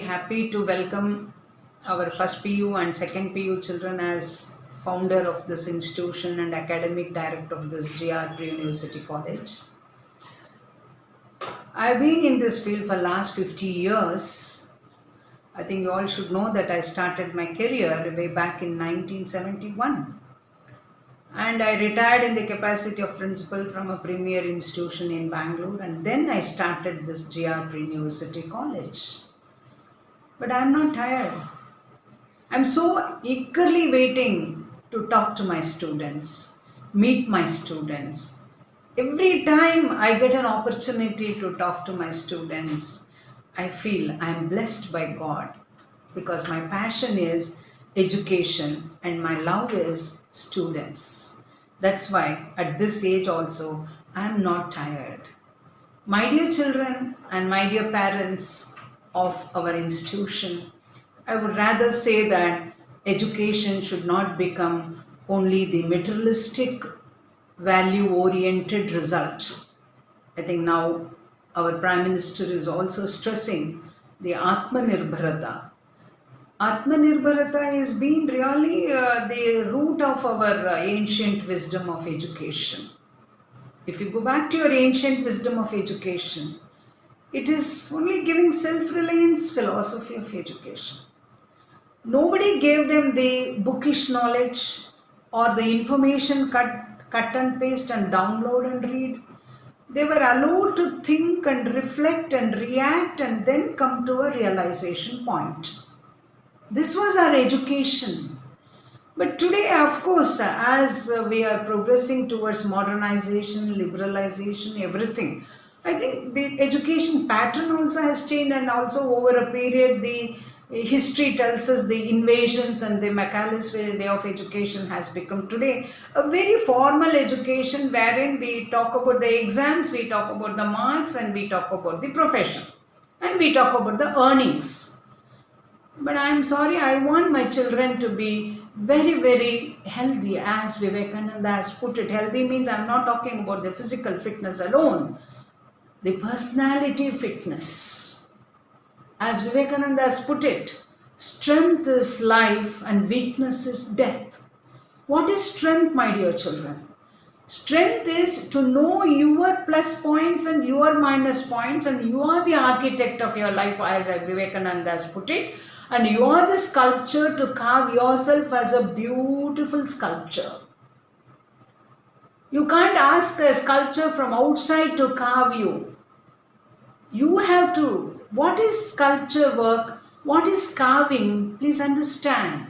happy to welcome our first PU and second PU children as founder of this institution and academic director of this GR Pre-University College. I've been in this field for last 50 years. I think you all should know that I started my career way back in 1971. And I retired in the capacity of principal from a premier institution in Bangalore, and then I started this GR Pre-University College. But I'm not tired. I'm so eagerly waiting to talk to my students, meet my students. Every time I get an opportunity to talk to my students, I feel I'm blessed by God, because my passion is education and my love is students. That's why at this age also I'm not tired. My dear children and my dear parents of our institution, I would rather say that education should not become only the materialistic, value-oriented result. I think now our Prime Minister is also stressing the Atmanirbharata. Atmanirbharata has been really the root of our ancient wisdom of education. If you go back to your ancient wisdom of education, it is only giving self-reliance philosophy of education. Nobody gave them the bookish knowledge or the information cut and paste and download and read. They were allowed to think and reflect and react and then come to a realization point. This was our education. But today, of course, as we are progressing towards modernization, liberalization, everything, I think the education pattern also has changed, and also over a period the history tells us the invasions and the Macalist way of education has become today a very formal education, wherein we talk about the exams, we talk about the marks, and we talk about the profession, and we talk about the earnings. But I'm sorry, I want my children to be very, very healthy, as Vivekananda has put it. Healthy means I'm not talking about the physical fitness alone, the personality fitness. As Vivekananda has put it, strength is life and weakness is death. What is strength, my dear children? Strength is to know your plus points and your minus points, and you are the architect of your life, as Vivekananda has put it, and you are the sculpture to carve yourself as a beautiful sculpture. You can't ask a sculpture from outside to carve you. You have to. What is sculpture work? What is carving? Please understand.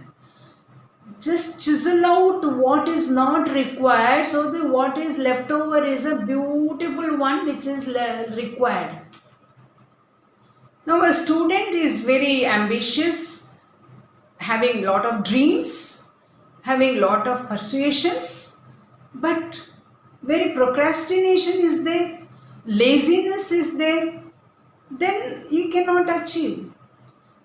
Just chisel out what is not required, so that what is left over is a beautiful one which is required. Now a student is very ambitious, having lot of dreams, having lot of persuasions, but very procrastination is there, laziness is there, then he cannot achieve.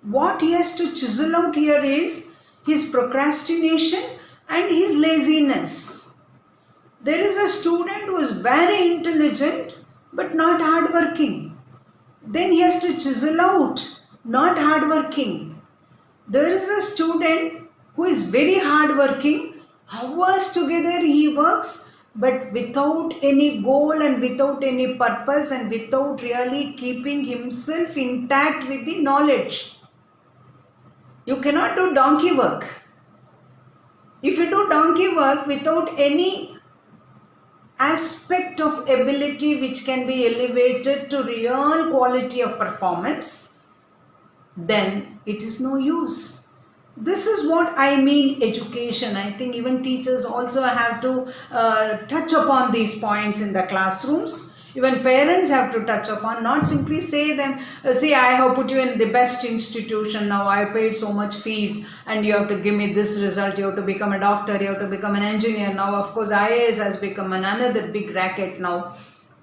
What he has to chisel out here is his procrastination and his laziness. There is a student who is very intelligent but not hardworking. Then he has to chisel out, not hardworking. There is a student who is very hardworking, hours together he works, but without any goal and without any purpose and without really keeping himself intact with the knowledge. You cannot do donkey work. If you do donkey work without any aspect of ability which can be elevated to real quality of performance, then it is no use. This is what I mean education. I think even teachers also have to touch upon these points in the classrooms. Even parents have to touch upon, not simply say them, see, I have put you in the best institution, now I paid so much fees and you have to give me this result, you have to become a doctor, you have to become an engineer. Now of course IAS has become another big racket now,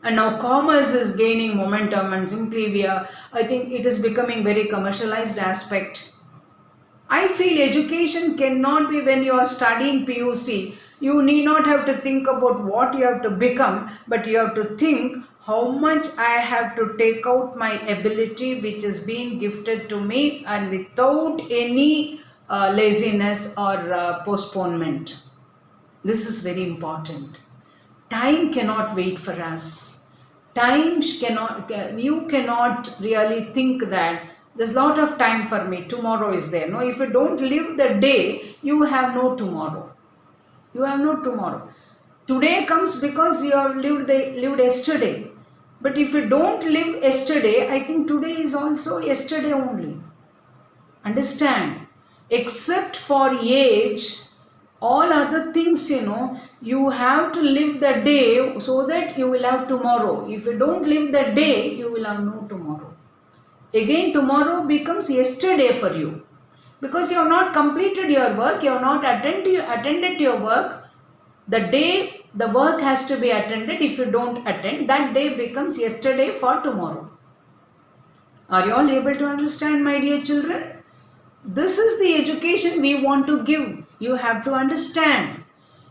and now commerce is gaining momentum, and simply I think it is becoming very commercialized aspect. I feel education cannot be when you are studying PUC, You need not have to think about what you have to become, but you have to think how much I have to take out my ability which is being gifted to me, and without any laziness or postponement. This is very important. Time cannot wait for us. You cannot really think that there's a lot of time for me, tomorrow is there. No, if you don't live the day, you have no tomorrow. You have no tomorrow. Today comes because you have lived yesterday. But if you don't live yesterday, I think today is also yesterday only. Understand? Except for age, all other things, you have to live the day so that you will have tomorrow. If you don't live the day, you will have no tomorrow. Again, tomorrow becomes yesterday for you. Because you have not completed your work, you have not attended to your work. The day the work has to be attended, if you don't attend, that day becomes yesterday for tomorrow. Are you all able to understand, my dear children? This is the education we want to give. You have to understand.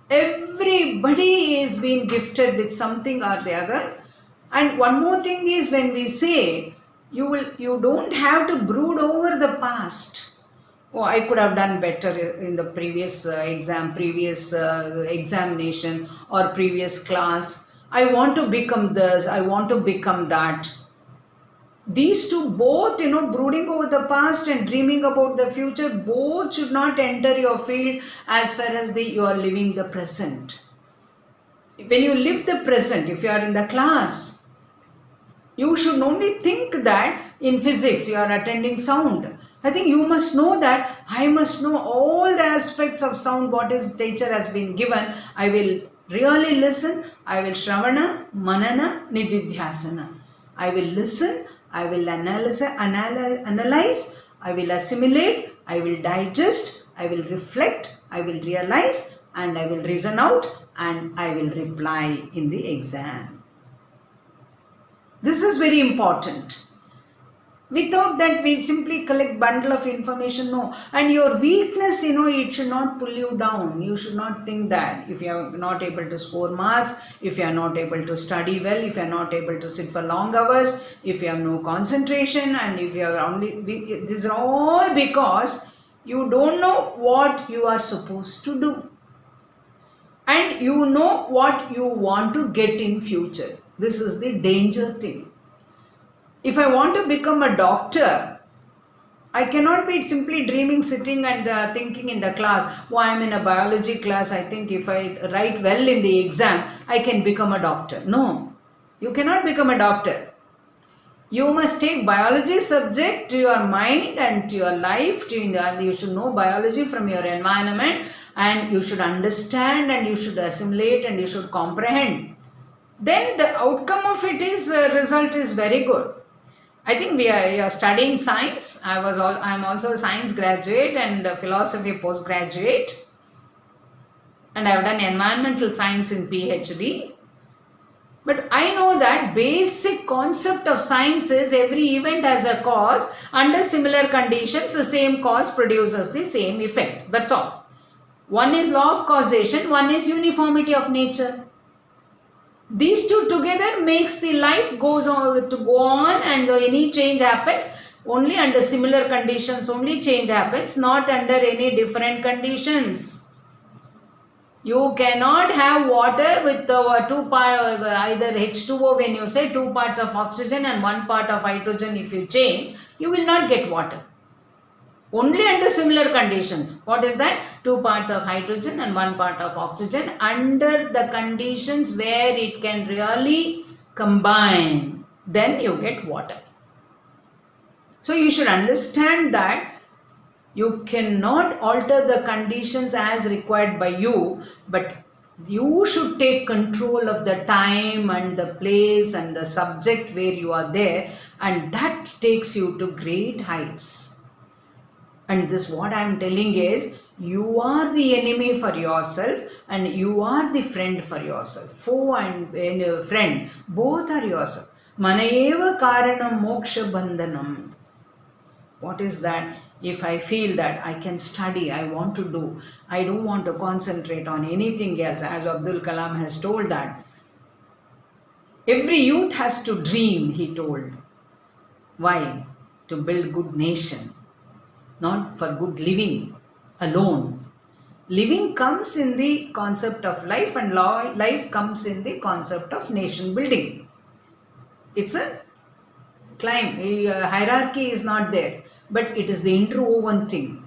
Everybody is being gifted with something or the other. And one more thing is, when we say, you don't have to brood over the past. Oh, I could have done better in the previous examination or previous class. I want to become this, I want to become that. These two both, brooding over the past and dreaming about the future, both should not enter your field as far as you are living the present. When you live the present, if you are in the class, you should only think that in physics you are attending sound. I think you must know that I must know all the aspects of sound, what is teacher has been given. I will really listen. I will Shravana, Manana, Nididhyasana. I will listen. I will analyze, I will assimilate, I will digest, I will reflect, I will realize, and I will reason out, and I will reply in the exam. This is very important. Without that, we simply collect bundle of information. No. And your weakness, it should not pull you down. You should not think that if you are not able to score marks, if you are not able to study well, if you are not able to sit for long hours, if you have no concentration, and if you are only, this is all because you don't know what you are supposed to do. And you know what you want to get in future. This is the danger thing. If I want to become a doctor, I cannot be simply dreaming, sitting and thinking in the class, oh, I am in a biology class, I think if I write well in the exam, I can become a doctor. No, you cannot become a doctor. You must take biology subject to your mind and to your life. You should know biology from your environment, and you should understand, and you should assimilate, and you should comprehend. Then the outcome of it is, result is very good. I think you are studying science. I am also a science graduate and a philosophy postgraduate. And I have done environmental science in PhD. But I know that basic concept of science is every event has a cause. Under similar conditions, the same cause produces the same effect. That's all. One is law of causation, one is uniformity of nature. These two together makes the life goes on to go on, and any change happens only under similar conditions. Only change happens, not under any different conditions. You cannot have water with two parts, either H2O, when you say 2 parts of oxygen and 1 part of hydrogen. If you change, you will not get water. Only under similar conditions. What is that? 2 parts of hydrogen and 1 part of oxygen, under the conditions where it can really combine, then you get water. So you should understand that you cannot alter the conditions as required by you, but you should take control of the time and the place and the subject where you are there, and that takes you to great heights. And this, what I am telling is, you are the enemy for yourself and you are the friend for yourself. Foe and friend, both are yourself. Manayeva karanam moksha bandhanam. What is that? If I feel that I can study, I want to do, I don't want to concentrate on anything else, as Abdul Kalam has told that. Every youth has to dream, he told. Why? To build good nation, not for good living alone. Living comes in the concept of life, and life comes in the concept of nation building. It's a climb. Hierarchy is not there, but it is the interwoven thing.